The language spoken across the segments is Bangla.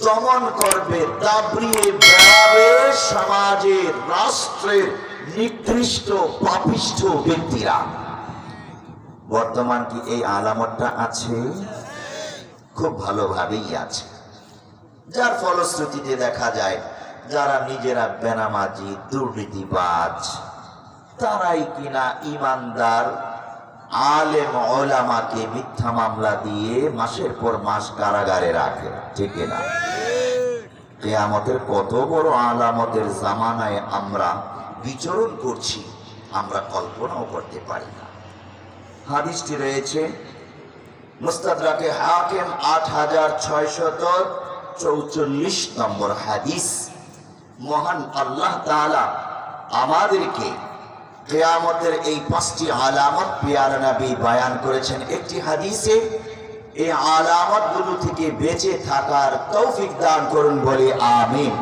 দমন করবে, দাবড়িয়ে বেড়াবে সমাজের, রাষ্ট্রের নিকৃষ্ট পাপিষ্ঠ ব্যক্তিরা। বর্তমান কি এই আলামতটা আছে? খুব ভালোভাবেই আছে। যার ফলশ্রুতিতে দেখা যায় যারা নিজেরা বেনামাজি, দুর্নীতিবাজ, তারাই কিনা ইমানদার আলেম ওলামাকে মিথ্যা মামলা দিয়ে মাসের পর মাস কারাগারে রাখে, ঠিক না? কিয়ামতের কত বড় আলামতের জামানায় আমরা বিচরণ করছি, আমরা কল্পনাও করতে পারি না। হাদিসটি রয়েছে মুস্তাদরাকে হাকিম 8644 নম্বর হাদিস। মহান আল্লাহ তাআলা আমাদেরকে কিয়ামতের এই 5টি আলামত পেয়ারা নবী বয়ান করেছেন একটি হাদিসে। এই আলামতগুলো থেকে বেঁচে থাকার তৌফিক দান করুন বলে আমিন।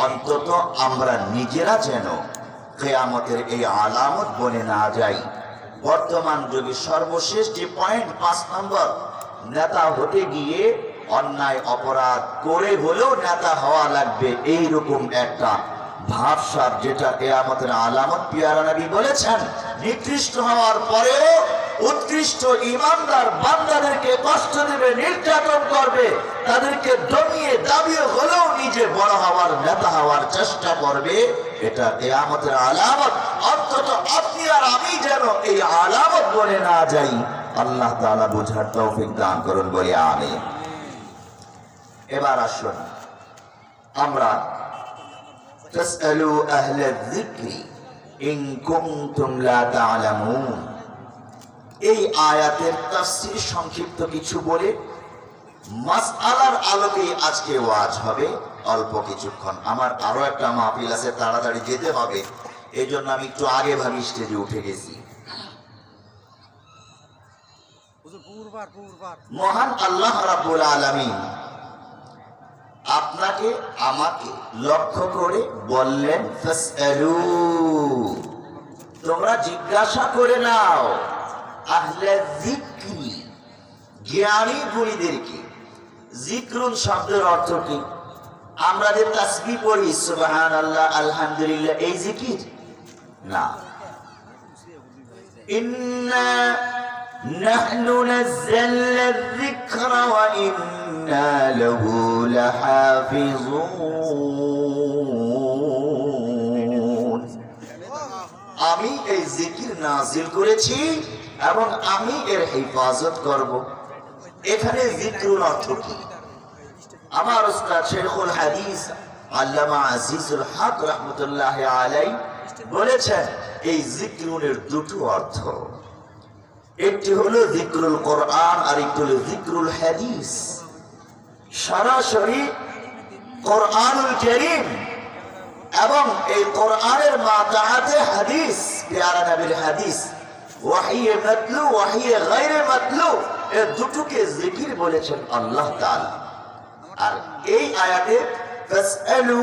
অন্তত আমরা নিজেরা যেন কিয়ামতের এই আলামত বনে না যাই। বর্তমান যুগে সর্বশেষ যে পয়েন্ট 5 নম্বর, নেতা হতে গিয়ে অন্যায় অপরাধ করে হলেও নেতা হওয়া লাগবে, এইরকম একটা ভাবসাব, যেটা কিয়ামতের আলামত পেয়ারা নবী বলেছেন। নিকৃষ্ট হওয়ার পরেও উৎকৃষ্ট ইমানদার বান্দাদেরকে কষ্ট দেবে, নির্যাতন করবে, তাদেরকে দমিয়ে দাবিয়ে হলেও নিজে বড় হওয়ার, নেতা হওয়ার চেষ্টা করবে। এটা কিয়ামতের আলামত। অন্তত আপনি আর আমি যেন এই আলামত বলে না যাই। আল্লাহ তাআলা বুঝার তৌফিক দান করুন বলে আমিন। এবার আসুন আমরা তাসআলু আহলা যিকরি ইন কুনতুম লা তা'লামুন, এই আয়াতের তাফসীর সংক্ষিপ্ত কিছু বলে মাসআলার আলোকে আজকে ওয়াজ হবে অল্প কিছুক্ষণ। আমার আরো একটা মাহফিল আছে, তাড়াতাড়ি যেতে হবে, এই জন্য আমি একটু আগে ভাগে স্টেজে উঠে গেছি। মহান আল্লাহ রাব্বুল আলামিন আপনাকে আমাকে লক্ষ্য করে বললেন ফাসআলু, তোমরা জিজ্ঞাসা করে নাও আহলে যিকরি, জ্ঞানী গুণীদেরকে। যিকরুন শব্দের অর্থ কি? আমরা যে তাসবিহ পড়ি সুবহানাল্লাহ, আলহামদুলিল্লাহ, এই জিকির না। ইন্না নাহনু নাযালনা যিকরা ওয়া ইন্না লাহু লাহাফিজুন, আমি এই জিকির নাজিল করেছি এবং আমি এর হেফাজত করব। এখানে যিকরুল অর্থ কি? আমার উস্তাদ শেখুল হাদিস আল্লামা আজিজুল হক রাহমাতুল্লাহি আলাইহি বলেছেন এই যিকরুনের দুটো অর্থ। একটি হলো যিকরুল কোরআন আর একটি হলো যিকরুল হাদিস। সরাসরি কোরআনুল কারীম এবং এই কোরআনের মাতাহাতে হাদিস, পেয়ারা নবীর হাদিস, ওয়াহিয়ে মাতলু ওয়াহিয়ে গায়রে মাতলু, এই দুটোকে জিকির বলেছেন আল্লাহ তাআলা। আর এই আয়াতে ফাসআলু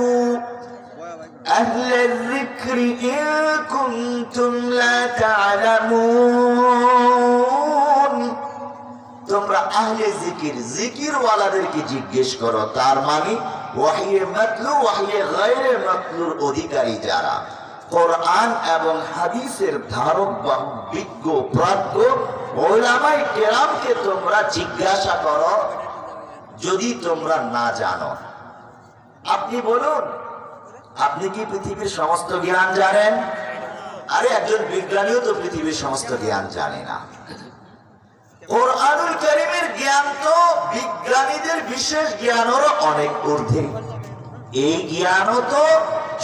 আহলা যিকরি ইন কুনতুম লা তা'লামুন, তোমরা আহলে জিকির, জিকির ওয়ালাদেরকে জিজ্ঞেস করো। তার মানে ওয়াহিয়ে মাতলু ওয়াহিয়ে গায়রে মাতলুর অধিকারী যারা, কোরআন এবং হাদিসের ধারক বাহক, বিজ্ঞ প্রাজ্ঞ উলামায়ে কেরামকে তোমরা জিজ্ঞাসা করো যদি তোমরা না জানো। আপনি বলুন, আপনি কি পৃথিবীর সমস্ত জ্ঞান জানেন? আরে একজন বিজ্ঞানীও তো পৃথিবীর সমস্ত জ্ঞান জানে না। কোরআনুল কারীমের জ্ঞান তো বিজ্ঞানীদের বিশেষ জ্ঞানেরও অনেক ঊর্ধ্বে। এই জ্ঞানও তো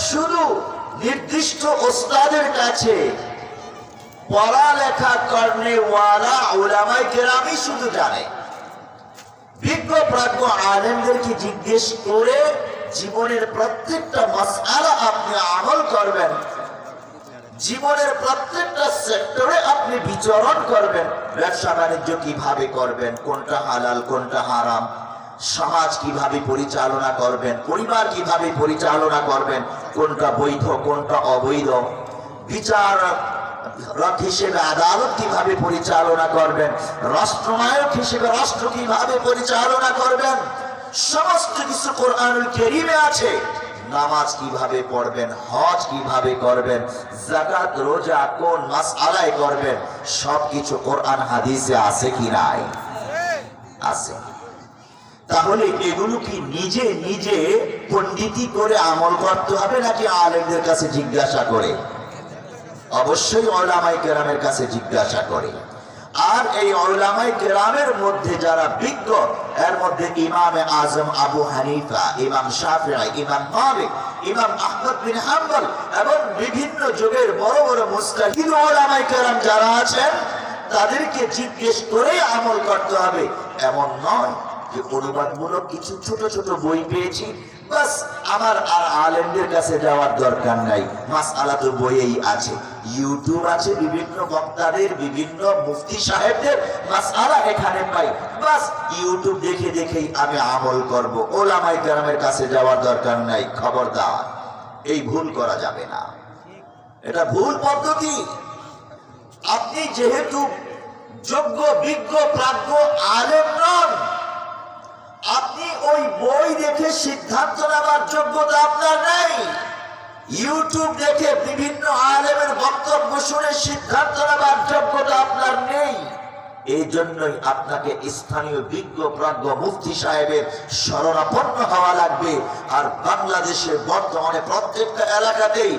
শুধু নির্দিষ্ট ওস্তাদের কাছে পড়ালেখা করনে ওয়ালা উলামায়ে কেরামই শুধু জানে। বিজ্ঞ প্রাজ্ঞ আলেমদেরকে জিজ্ঞেস করে জীবনের প্রত্যেকটা মাসআলা আপনি আমল করবেন, জীবনের প্রত্যেকটা সেক্টরে আপনি বিচরণ করবেন। ব্যবসা বাণিজ্য কিভাবে করবেন, কোনটা হালাল কোনটা হারাম, সমাজ কিভাবে পরিচালনা করবেন, পরিবার কিভাবে পরিচালনা করবেন, কোনটা বৈধ কোনটা অবৈধ, বিচারক হিসেবে আদালত কিভাবে পরিচালনা করবেন, রাষ্ট্রনায়ক হিসেবে রাষ্ট্র কিভাবে পরিচালনা করবেন, সমস্ত কিছু কোরআনুল কারীমে আছে। নামাজ কিভাবে পড়বেন, হজ কিভাবে করবেন, যাকাত রোজা কোন মাসআলায় করবেন, সবকিছু কোরআন হাদিসে আছে কি নাই? আছে। তাহলে এগুলো কি নিজে নিজে পণ্ডিতি করে আমল করতে হবে নাকি আলেমদের কাছে জিজ্ঞাসা করে? অবশ্যই উলামায়ে কেরামের কাছে জিজ্ঞাসা করে। আর এই উলামায়ে কেরামের মধ্যে যারা বিজ্ঞ, এর মধ্যে ইমামে আজম আবু হানিফা, ইমাম শাফিঈ, ইমাম মালিক, ইমাম আহমদ বিন হাম্বল এবং বিভিন্ন যুগের বড় বড় মুজতাহিদ উলামায়ে কেরাম যারা আছেন, তাদেরকে জিজ্ঞেস করে আমল করতে হবে। এমন নয় যে অনুবাদমূলক কিছু ছোট ছোট বই পেয়েছি, বাস আমার আর আলেমদের কাছে যাওয়ার দরকার নাই, মাসআলা তো বইয়েই আছে, ইউটিউব আছে, বিভিন্ন বক্তাদের, বিভিন্ন মুফতি সাহেবদের মাসআলা এখানে পাই, বাস ইউটিউব দেখে দেখেই আমি আমল করব, উলামায়ে কেরামের কাছে যাওয়ার দরকার নাই। খবরদার, এই ভুল করা যাবে না, এটা ভুল পদ্ধতি। আপনি যেহেতু যোগ্য বিজ্ঞ প্রাজ্ঞ আলেম নন, আপনি ওই বই দেখে সিদ্ধান্ত নেওয়ার যোগ্যতা আপনার নেই। ইউটিউব দেখে বিভিন্ন আলেমের বক্তব্য শুনে সিদ্ধান্ত নেওয়ার যোগ্যতা আপনার নেই। এই জন্যই আপনাকে স্থানীয় বিজ্ঞ প্রাজ্ঞ মুফতি সাহেবের শরণাপন্ন হওয়া লাগবে। আর বাংলাদেশে বর্তমানে প্রত্যেকটা এলাকাতেই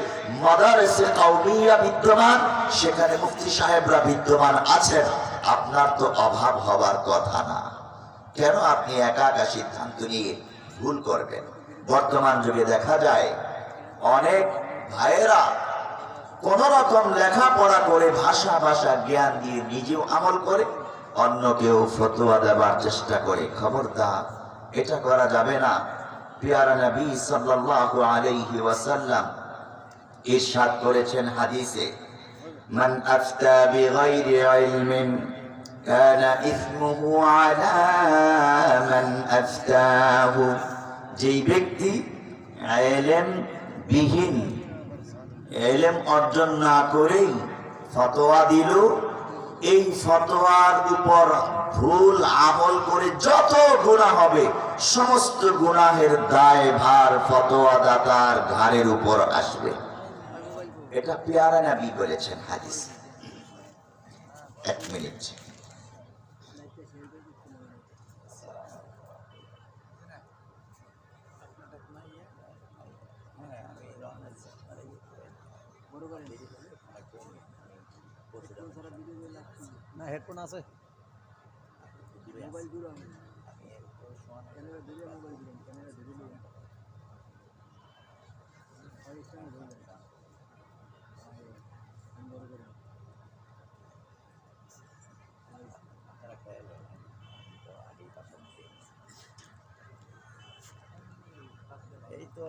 মাদারেসে কওমিয়া বিদ্যমান, সেখানে মুফতি সাহেবরা বিদ্যমান আছেন। আপনার তো অভাব হবার কথা না, কেন আপনি একা একা সিদ্ধান্ত নিয়ে ভুল করবেন? বর্তমান যুগে দেখা যায় অনেক ভাইয়েরা কোন রকম লেখাপড়া করে ভাষা জ্ঞান দিয়ে নিজেও আমল করে, অন্যকেও ফতোয়া দেবার চেষ্টা করে। খবরদার, এটা করা যাবে না। প্যারা নবী সাল্লাল্লাহু আলাইহি ওয়াসাল্লাম ইরশাদ করেছেন হাদিসে, মান আফতা বিগাইরি ইলমিন কানা ইসমুহু আলা মান আফতাহু। যেই ব্যক্তি ইলম বিহীন, ইলম অর্জন না করেই ফতোয়া দিল, এই ফতোয়ার উপর ভুল আমল করে যত গুনাহ হবে, সমস্ত গুনাহের দায় ভার ফতোয়াদাতার ঘাড়ের উপর আসবে। এটা প্যারা নবী বলেছেন হাদিস। এক মিনিট। না হেডফোন আছে, মোবাইল দূর, ক্যামেরা দূরে, মোবাইল দূরে, ক্যামেরা দূরে। এই তো